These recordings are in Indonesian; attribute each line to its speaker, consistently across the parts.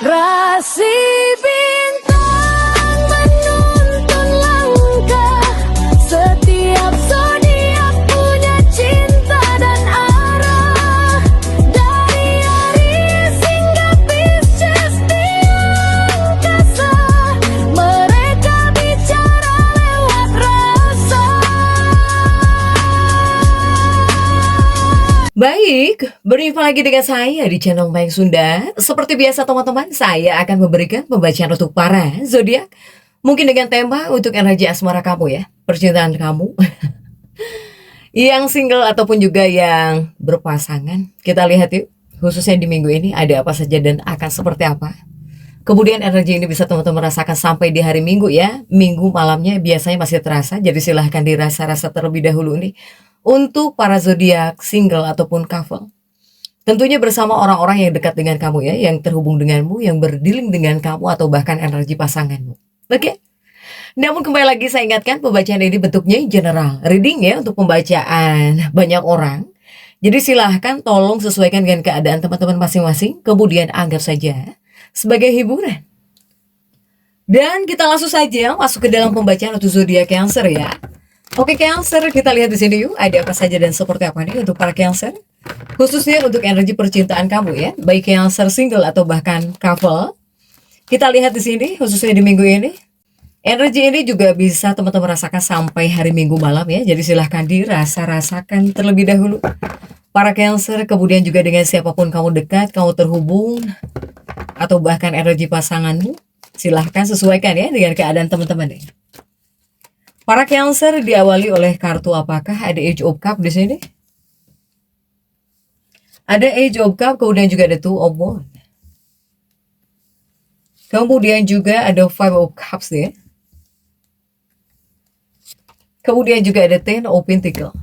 Speaker 1: Rasi bintang menuntun langkah, setiap zodiak punya cinta dan arah. Dari Aries hingga Pisces di angkasa, mereka bicara lewat rasa.
Speaker 2: Baik, berjumpa lagi dengan saya di channel Mayang Sunda. Seperti biasa teman-teman, saya akan memberikan pembacaan untuk para zodiak. Mungkin dengan tema untuk energi asmara kamu ya, percintaan kamu. Yang single ataupun juga yang berpasangan. Kita lihat yuk, khususnya di minggu ini ada apa saja dan akan seperti apa. Kemudian energi ini bisa teman-teman rasakan sampai di hari Minggu ya. Minggu malamnya biasanya masih terasa, jadi silahkan dirasa-rasa terlebih dahulu nih. Untuk para zodiak single ataupun couple, tentunya bersama orang-orang yang dekat dengan kamu ya, yang terhubung denganmu, yang berdealing dengan kamu atau bahkan energi pasanganmu. Oke? Namun kembali lagi saya ingatkan pembacaan ini bentuknya general reading ya, untuk pembacaan banyak orang. Jadi silahkan tolong sesuaikan dengan keadaan teman-teman masing-masing, kemudian anggap saja sebagai hiburan. Dan kita langsung saja masuk ke dalam pembacaan untuk zodiak Cancer ya. Oke Cancer, kita lihat di sini yuk, ada apa saja dan seperti apa nih untuk para Cancer. Khususnya untuk energi percintaan kamu ya, baik Cancer single atau bahkan couple. Kita lihat di sini, khususnya di minggu ini. Energi ini juga bisa teman-teman rasakan sampai hari Minggu malam ya. Jadi silahkan dirasa-rasakan terlebih dahulu. Para Cancer, kemudian juga dengan siapapun kamu dekat, kamu terhubung, atau bahkan energi pasanganmu, silahkan sesuaikan ya dengan keadaan teman-teman ya. Para Cancer diawali oleh kartu apakah? Ada Age of Cup di sini. Ada Age of Cup, kemudian juga ada Two of Wands. Kemudian juga ada Five of Cups ya. Kemudian juga ada Ten of Pentacles.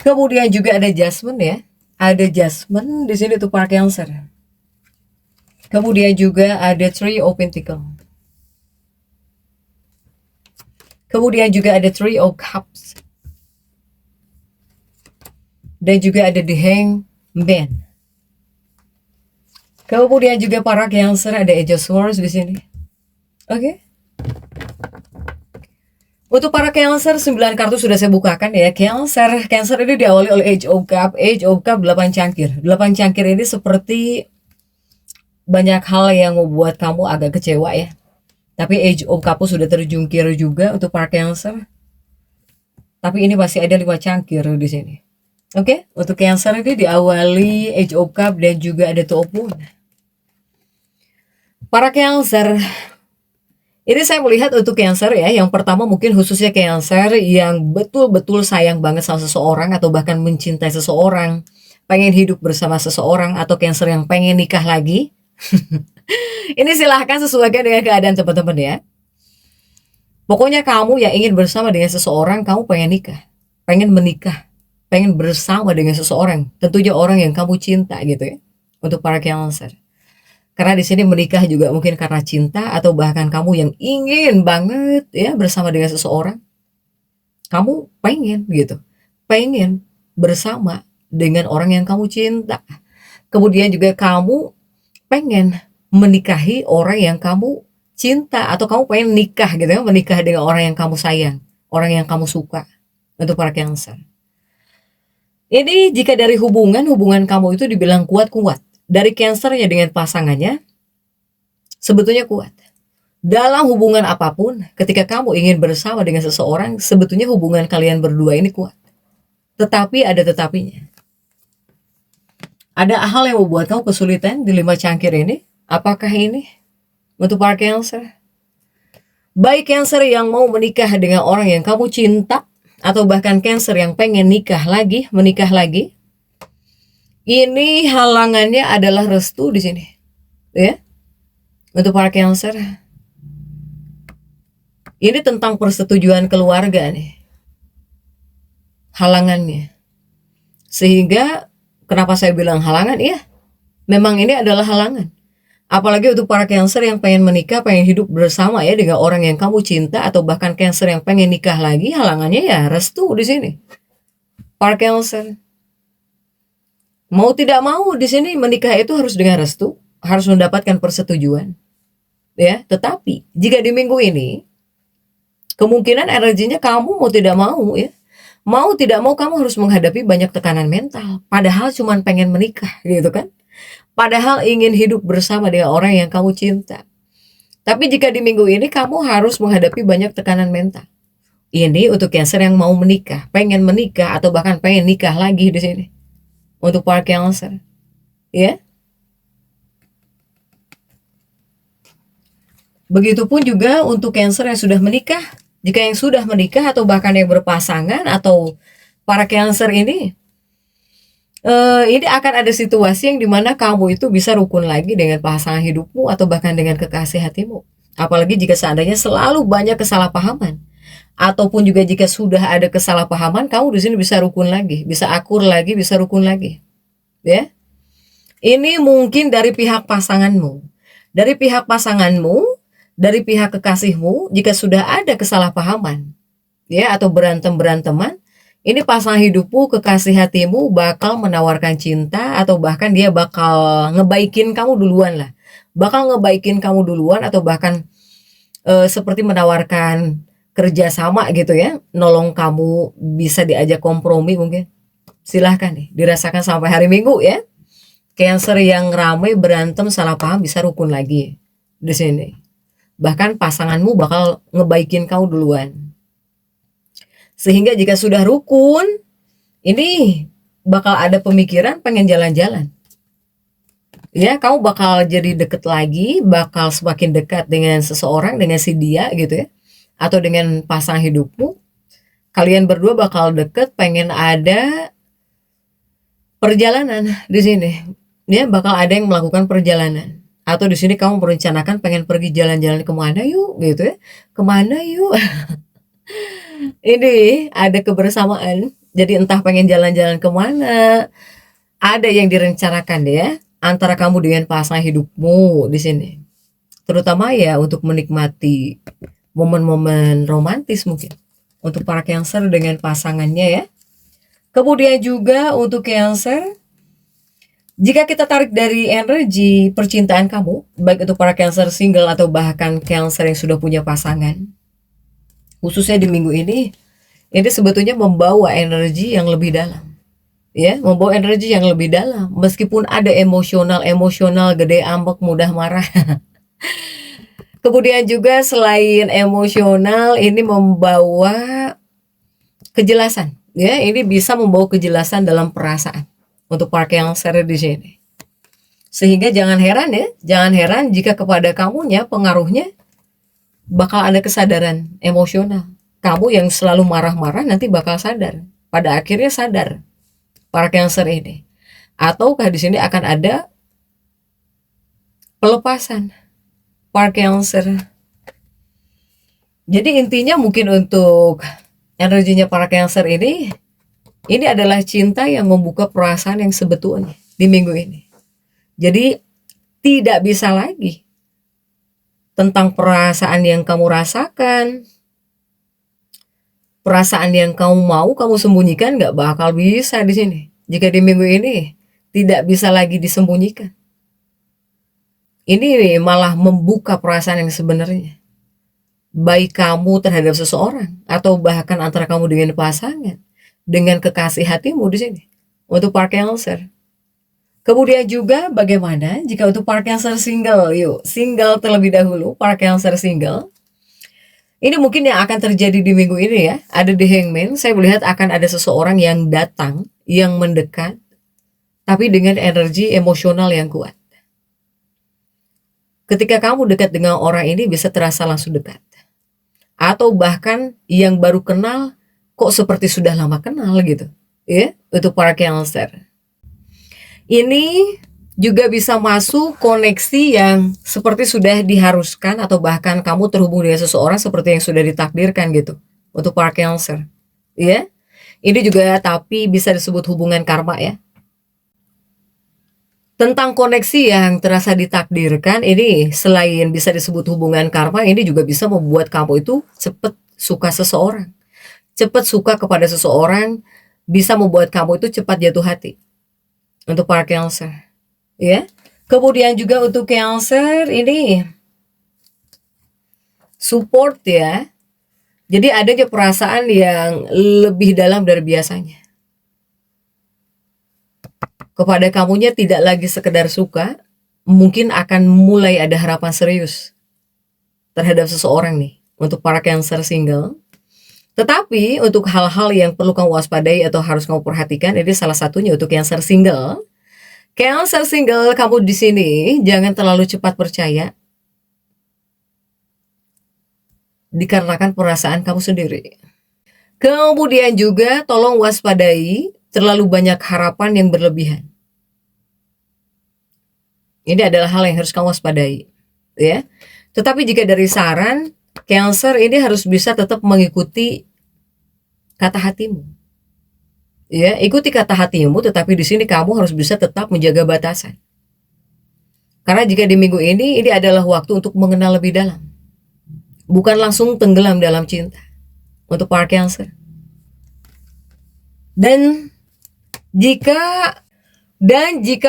Speaker 2: Kemudian juga ada Judgment ya. Ada Judgment di sini tuh para Cancer. Kemudian juga ada Three of Pentacles. Kemudian juga ada Three of Cups. Dan juga ada The Hangman. Kemudian juga para Cancer ada Ace of Swords di sini. Oke. Untuk para Cancer 9 kartu sudah saya bukakan ya. Cancer ini diawali oleh Age of Cup. Age of Cup 8 cangkir. 8 cangkir ini seperti banyak hal yang membuat kamu agak kecewa ya. Tapi Age of Cup sudah terjungkir juga untuk para Cancer. Tapi ini masih ada 5 cangkir di sini. Oke, untuk Cancer ini diawali Age of Cup dan juga ada Two of Wands. Para Cancer, ini saya melihat untuk Cancer ya, yang pertama mungkin khususnya Cancer yang betul-betul sayang banget sama seseorang atau bahkan mencintai seseorang, pengen hidup bersama seseorang, atau Cancer yang pengen nikah lagi. Ini silahkan sesuaikan dengan keadaan teman-teman ya. Pokoknya kamu yang ingin bersama dengan seseorang, kamu pengen nikah, pengen menikah, pengen bersama dengan seseorang, tentunya orang yang kamu cinta gitu ya. Untuk para Cancer, karena di sini menikah juga mungkin karena cinta, atau bahkan kamu yang ingin banget ya bersama dengan seseorang. Kamu pengen gitu, pengen bersama dengan orang yang kamu cinta. Kemudian juga kamu pengen menikahi orang yang kamu cinta, atau kamu pengen nikah gitu ya, menikah dengan orang yang kamu sayang, orang yang kamu suka. Untuk para Cancer, ini jika dari hubungan kamu itu dibilang kuat-kuat. Dari Cancer ya dengan pasangannya sebetulnya kuat. Dalam hubungan apapun, ketika kamu ingin bersama dengan seseorang, sebetulnya hubungan kalian berdua ini kuat. Tetapi ada tetapinya. Ada hal yang membuat kamu kesulitan di 5 cangkir ini. Apakah ini? Untuk para Cancer, baik Cancer yang mau menikah dengan orang yang kamu cinta, atau bahkan Cancer yang pengen nikah lagi, menikah lagi, ini halangannya adalah restu di sini, ya. Untuk para Cancer, ini tentang persetujuan keluarga nih, halangannya. Sehingga kenapa saya bilang halangan? Iya, memang ini adalah halangan. Apalagi untuk para Cancer yang pengen menikah, pengen hidup bersama ya dengan orang yang kamu cinta, atau bahkan Cancer yang pengen nikah lagi, halangannya ya restu di sini. Para Cancer, mau tidak mau di sini menikah itu harus dengan restu, harus mendapatkan persetujuan, ya. Tetapi jika di minggu ini kemungkinan energinya kamu mau tidak mau, ya, mau tidak mau kamu harus menghadapi banyak tekanan mental. Padahal cuman pengen menikah, gitu kan? Padahal ingin hidup bersama dengan orang yang kamu cinta. Tapi jika di minggu ini kamu harus menghadapi banyak tekanan mental. Ini untuk Cancer yang mau menikah, pengen menikah atau bahkan pengen nikah lagi di sini. Untuk para Cancer, ya. Begitupun juga untuk Cancer yang sudah menikah. Jika yang sudah menikah atau bahkan yang berpasangan atau para Cancer ini akan ada situasi yang dimana kamu itu bisa rukun lagi dengan pasangan hidupmu atau bahkan dengan kekasih hatimu. Apalagi jika seandainya selalu banyak kesalahpahaman, ataupun juga jika sudah ada kesalahpahaman, kamu di sini bisa rukun lagi, bisa akur lagi, bisa rukun lagi, ya. Ini mungkin dari pihak pasanganmu, dari pihak kekasihmu, jika sudah ada kesalahpahaman, ya, atau beranteman, ini pasangan hidupmu, kekasih hatimu bakal menawarkan cinta atau bahkan dia bakal ngebaikin kamu duluan lah. Bakal ngebaikin kamu duluan atau bahkan seperti menawarkan kerjasama gitu ya. Nolong kamu, bisa diajak kompromi mungkin. Silahkan nih, dirasakan sampai hari Minggu ya. Cancer yang ramai berantem salah paham bisa rukun lagi di sini. Bahkan pasanganmu bakal ngebaikin kamu duluan. Sehingga jika sudah rukun, ini bakal ada pemikiran pengen jalan-jalan. Ya, kamu bakal jadi deket lagi, bakal semakin dekat dengan seseorang, dengan si dia gitu ya. Atau dengan pasangan hidupmu. Kalian berdua bakal deket, pengen ada perjalanan di sini. Ya, bakal ada yang melakukan perjalanan. Atau di sini kamu merencanakan pengen pergi jalan-jalan kemana yuk gitu ya. Kemana yuk. Ini ada kebersamaan. Jadi entah pengen jalan-jalan kemana, ada yang direncanakan ya antara kamu dengan pasangan hidupmu di sini. Terutama ya untuk menikmati momen-momen romantis mungkin untuk para Cancer dengan pasangannya ya. Kemudian juga untuk Cancer, jika kita tarik dari energi percintaan kamu, baik untuk para Cancer single atau bahkan Cancer yang sudah punya pasangan, khususnya di minggu ini sebetulnya membawa energi yang lebih dalam. Ya, membawa energi yang lebih dalam. Meskipun ada emosional gede ambek, mudah marah. Kemudian juga selain emosional, ini membawa kejelasan. Ya, ini bisa membawa kejelasan dalam perasaan untuk para Cancer di sini. Sehingga jangan heran ya, jangan heran jika kepada kamunya pengaruhnya bakal ada kesadaran emosional. Kamu yang selalu marah-marah nanti bakal sadar. Pada akhirnya sadar para Cancer ini. Ataukah di sini akan ada pelepasan para Cancer. Jadi intinya mungkin untuk energinya para Cancer ini adalah cinta yang membuka perasaan yang sebetulnya di minggu ini. Jadi tidak bisa lagi tentang perasaan yang kamu rasakan, perasaan yang kamu mau kamu sembunyikan, nggak bakal bisa di sini. Jika di minggu ini tidak bisa lagi disembunyikan, ini malah membuka perasaan yang sebenarnya, baik kamu terhadap seseorang atau bahkan antara kamu dengan pasangan, dengan kekasih hatimu di sini untuk para Cancer. Kemudian juga bagaimana jika untuk para Cancer single? Yuk, single terlebih dahulu, para Cancer single. Ini mungkin yang akan terjadi di minggu ini ya. Ada di Hangman, saya melihat akan ada seseorang yang datang, yang mendekat, tapi dengan energi emosional yang kuat. Ketika kamu dekat dengan orang ini bisa terasa langsung dekat. Atau bahkan yang baru kenal, kok seperti sudah lama kenal gitu. Ya, untuk para Cancer. Ini juga bisa masuk koneksi yang seperti sudah diharuskan atau bahkan kamu terhubung dengan seseorang seperti yang sudah ditakdirkan gitu untuk para Cancer. Ya. Ini juga tapi bisa disebut hubungan karma ya. Tentang koneksi yang terasa ditakdirkan, ini selain bisa disebut hubungan karma, ini juga bisa membuat kamu itu cepat suka seseorang. Cepat suka kepada seseorang, bisa membuat kamu itu cepat jatuh hati. Untuk para Cancer, ya. Kemudian juga untuk Cancer ini support ya. Jadi adanya perasaan yang lebih dalam dari biasanya. Kepada kamunya tidak lagi sekedar suka, mungkin akan mulai ada harapan serius terhadap seseorang nih untuk para Cancer single. Tetapi untuk hal-hal yang perlu kamu waspadai atau harus kamu perhatikan, ini salah satunya untuk Cancer single. Cancer single, kamu di sini jangan terlalu cepat percaya dikarenakan perasaan kamu sendiri. Kemudian juga tolong waspadai terlalu banyak harapan yang berlebihan. Ini adalah hal yang harus kamu waspadai, ya. Tetapi jika dari saran, Cancer ini harus bisa tetap mengikuti kata hatimu. Ya, ikuti kata hatimu, tetapi di sini kamu harus bisa tetap menjaga batasan. Karena jika di minggu ini adalah waktu untuk mengenal lebih dalam. Bukan langsung tenggelam dalam cinta. Untuk para Cancer. Dan jika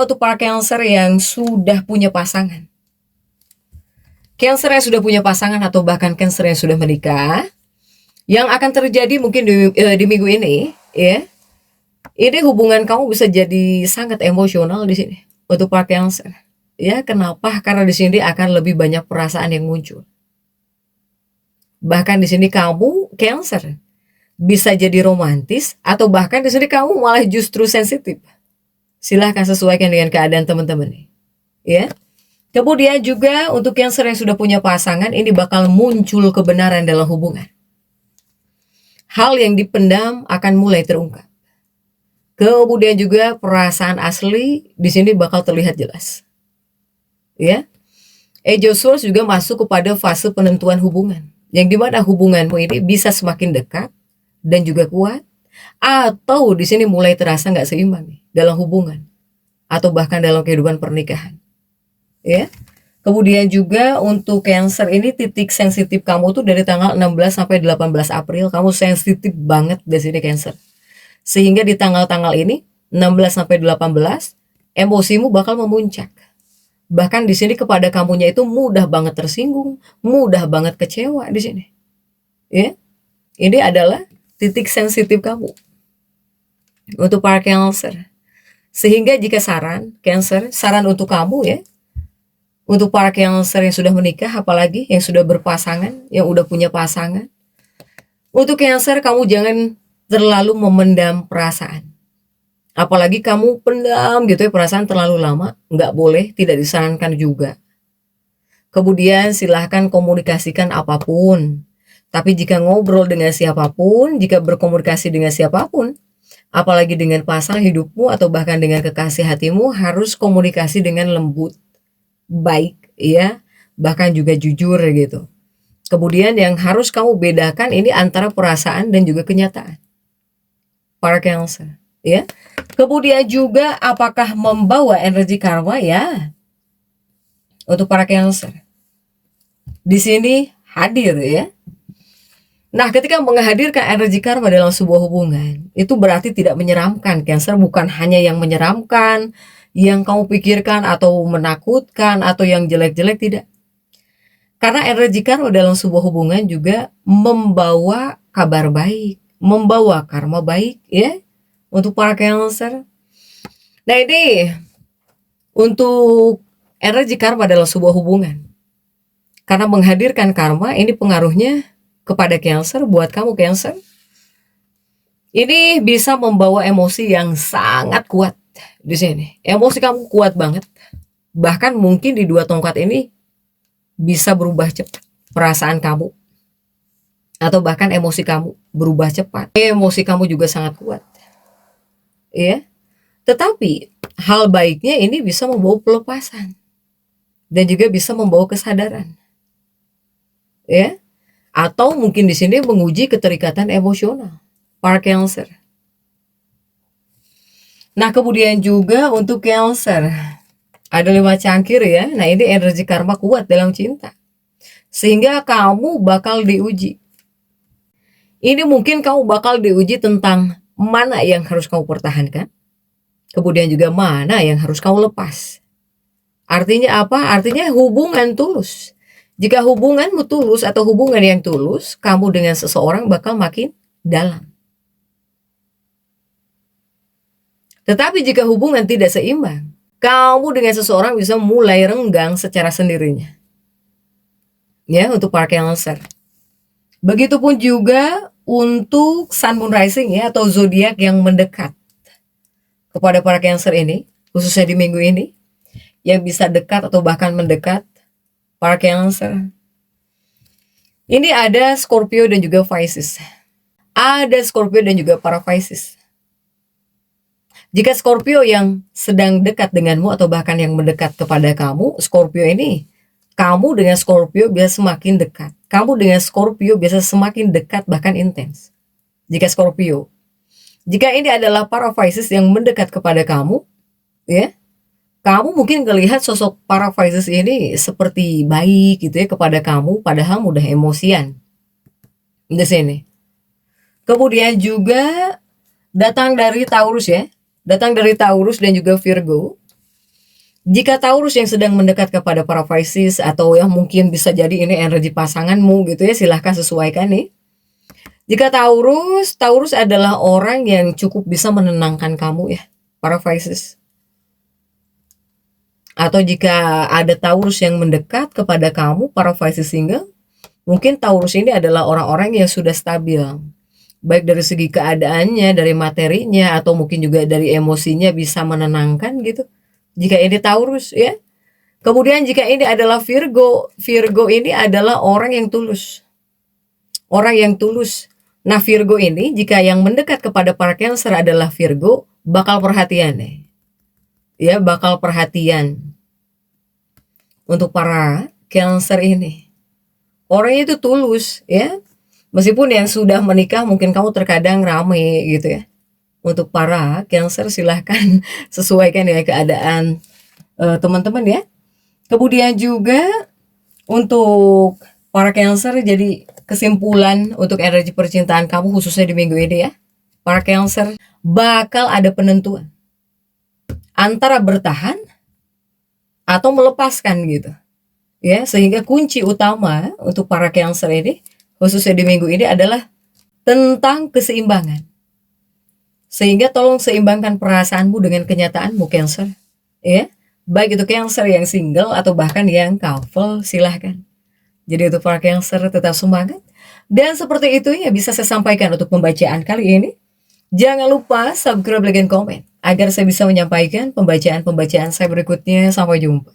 Speaker 2: untuk para Cancer yang sudah punya pasangan. Cancer yang sudah punya pasangan atau bahkan Cancer yang sudah menikah. Yang akan terjadi mungkin di minggu ini, ya. Ini hubungan kamu bisa jadi sangat emosional di sini untuk para Cancer. Ya, kenapa? Karena di sini akan lebih banyak perasaan yang muncul. Bahkan di sini kamu Cancer bisa jadi romantis atau bahkan di sini kamu malah justru sensitif. Silahkan sesuaikan dengan keadaan teman-teman nih. Ya. Kemudian juga untuk Cancer yang sudah punya pasangan, ini bakal muncul kebenaran dalam hubungan. Hal yang dipendam akan mulai terungkap. Kemudian juga perasaan asli di sini bakal terlihat jelas. Ya. Age of Swords juga masuk kepada fase penentuan hubungan. Yang dimana hubunganmu ini bisa semakin dekat dan juga kuat. Atau di sini mulai terasa nggak seimbang nih, dalam hubungan. Atau bahkan dalam kehidupan pernikahan. Ya. Kemudian juga untuk Cancer ini titik sensitif kamu tuh dari tanggal 16 sampai 18 April. Kamu sensitif banget di sini Cancer. Sehingga di tanggal-tanggal ini 16 sampai 18 emosimu bakal memuncak. Bahkan di sini kepada kamunya itu mudah banget tersinggung, mudah banget kecewa di sini. Ya. Ini adalah titik sensitif kamu. Untuk para Cancer. Sehingga jika Cancer, saran untuk kamu ya. Untuk para Cancer yang sudah menikah, apalagi yang sudah berpasangan, yang udah punya pasangan. Untuk Cancer, kamu jangan terlalu memendam perasaan. Apalagi kamu pendam gitu ya perasaan terlalu lama, nggak boleh, tidak disarankan juga. Kemudian silahkan komunikasikan apapun. Tapi jika ngobrol dengan siapapun, jika berkomunikasi dengan siapapun, apalagi dengan pasangan hidupmu atau bahkan dengan kekasih hatimu, harus komunikasi dengan lembut, baik ya, bahkan juga jujur gitu. Kemudian yang harus kamu bedakan ini antara perasaan dan juga kenyataan. Para Cancer, ya. Kemudian juga apakah membawa energi karma ya? Untuk para Cancer. Di sini hadir ya. Nah, ketika menghadirkan energi karma dalam sebuah hubungan, itu berarti tidak menyeramkan. Cancer bukan hanya yang menyeramkan, yang kamu pikirkan atau menakutkan atau yang jelek-jelek, tidak. Karena energi karma dalam sebuah hubungan juga membawa kabar baik, membawa karma baik ya untuk para Cancer. Nah, ini untuk energi karma dalam sebuah hubungan. Karena menghadirkan karma ini pengaruhnya kepada Cancer, buat kamu Cancer. Ini bisa membawa emosi yang sangat kuat di sini. Emosi kamu kuat banget. Bahkan mungkin di 2 tongkat ini bisa berubah cepat perasaan kamu. Atau bahkan emosi kamu berubah cepat. Emosi kamu juga sangat kuat. Ya. Tetapi hal baiknya ini bisa membawa pelepasan. Dan juga bisa membawa kesadaran. Ya. Atau mungkin di sini menguji keterikatan emosional. Para Cancer. Nah, kemudian juga untuk Cancer. Ada 5 cangkir ya. Nah, ini energi karma kuat dalam cinta. Sehingga kamu bakal diuji. Ini mungkin kamu bakal diuji tentang mana yang harus kamu pertahankan, kemudian juga mana yang harus kamu lepas. Artinya apa? Artinya hubungan tulus. Jika hubunganmu tulus atau hubungan yang tulus, kamu dengan seseorang bakal makin dalam. Tetapi jika hubungan tidak seimbang, kamu dengan seseorang bisa mulai renggang secara sendirinya. Ya, untuk para Cancer. Begitupun juga untuk Sun Moon Rising ya, atau zodiak yang mendekat kepada para Cancer ini, khususnya di minggu ini, yang bisa dekat atau bahkan mendekat para Cancer. Ini ada Scorpio dan juga Pisces. Ada Scorpio dan juga para Pisces. Jika Scorpio yang sedang dekat denganmu atau bahkan yang mendekat kepada kamu, Scorpio ini, kamu dengan Scorpio biasa semakin dekat. Kamu dengan Scorpio biasa semakin dekat bahkan intens. Jika Scorpio. Jika ini adalah para Pisces yang mendekat kepada kamu, ya, kamu mungkin melihat sosok para Pisces ini seperti baik gitu ya kepada kamu, padahal mudah emosian. Di sini. Kemudian juga datang dari Taurus ya. Datang dari Taurus dan juga Virgo. Jika Taurus yang sedang mendekat kepada para Pisces atau yang mungkin bisa jadi ini energi pasanganmu gitu ya, silahkan sesuaikan nih. Jika Taurus adalah orang yang cukup bisa menenangkan kamu ya, para Pisces. Atau jika ada Taurus yang mendekat kepada kamu, para Pisces single, mungkin Taurus ini adalah orang-orang yang sudah stabil. Baik dari segi keadaannya, dari materinya, atau mungkin juga dari emosinya bisa menenangkan gitu. Jika ini Taurus ya. Kemudian jika ini adalah Virgo, Virgo ini adalah orang yang tulus. Orang yang tulus. Nah Virgo ini jika yang mendekat kepada para Cancer adalah Virgo, bakal perhatian nih. Ya, bakal perhatian untuk para Cancer ini. Orangnya itu tulus ya. Meskipun yang sudah menikah mungkin kamu terkadang rame gitu ya. Untuk para Cancer silahkan sesuaikan ya keadaan teman-teman ya. Kemudian juga untuk para Cancer, jadi kesimpulan untuk energi percintaan kamu khususnya di minggu ini ya. Para Cancer bakal ada penentuan antara bertahan atau melepaskan gitu. Ya, sehingga kunci utama untuk para Cancer ini khususnya di minggu ini adalah tentang keseimbangan. Sehingga tolong seimbangkan perasaanmu dengan kenyataanmu Cancer. Ya, baik itu Cancer yang single atau bahkan yang couple, silahkan. Jadi untuk para Cancer tetap semangat. Dan seperti itu ya bisa saya sampaikan untuk pembacaan kali ini. Jangan lupa subscribe, like, dan komen agar saya bisa menyampaikan pembacaan-pembacaan saya berikutnya. Sampai jumpa.